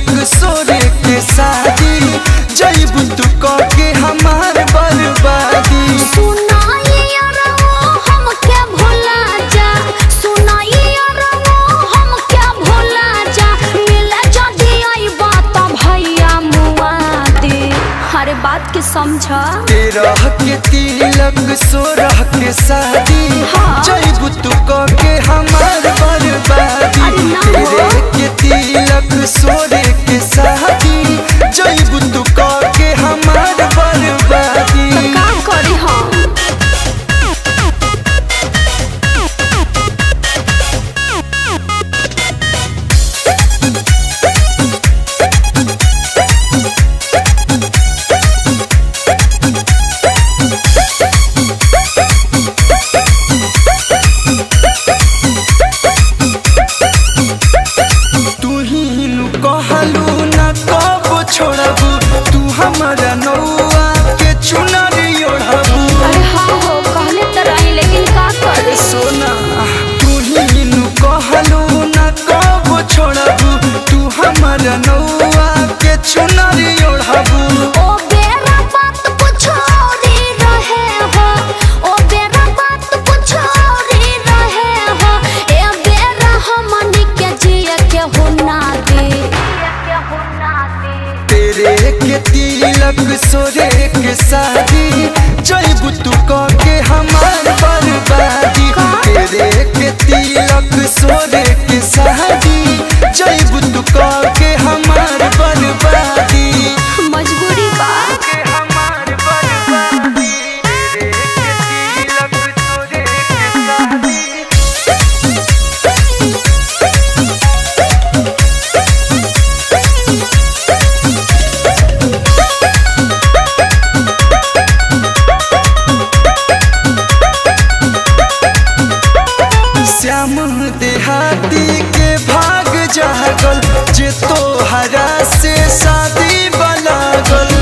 तिलक सोरे के शादी जइबू तू क के हमार बर्बादी। बात के समझा 13 के तिलक 16 के शादी जइबू तू क के हमार बर्बादी। 13 के तिलक 16 के शादी जइबू तू क के हमार बर्बादी। का करी हम छोड़बू तू हमारा नौआ के चुनरी ओढ़बू। अरे हाँ हो कहले तो रही लेकिन का करे सोना तू ही नु कहलू ना कब छोड़बू तू हमारा नौआ के चुनरी ओढ़बू। ओ बेरा बात कुछ और रहे हो, ओ बेरा बात कुछ और रहे हो, ए बेरा हमनी के जिया के हो ना दे। तेरे के तिलक सोरे के शादी जइबू तू क के हमार बर्बादी। तेरे के तिलक सोरे के शादी जइबू तू क के हमार बर्बादी। मजबूरी बा हमार बर्बादी। तेरे के तिलक सोरे के शादी श्याम देहाती के भाग जागल जे तोहरा से शादी बलागल।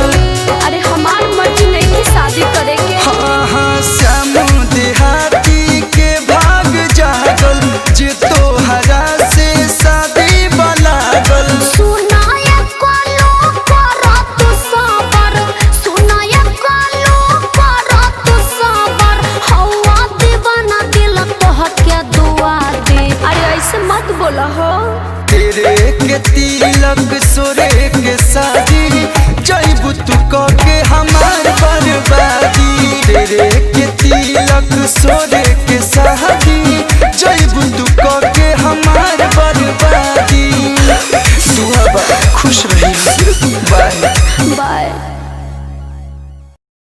अरे हमार मर्जी नहीं कि शादी करे के। हाँ हाँ श्याम देहाती के भाग जागल जे तोहरा से शादी बलागल। सुनाया कालो करत सबर, सुनाया कालो करत सबर, हवा दीवाना दिल तोहर के दुआ दे। अरे ऐसे मत बोला हो। तेरे के तिलक सोरे के शादी जइबू तू क के हमार बर्बादी। तेरे के तिलक सोरे के शादी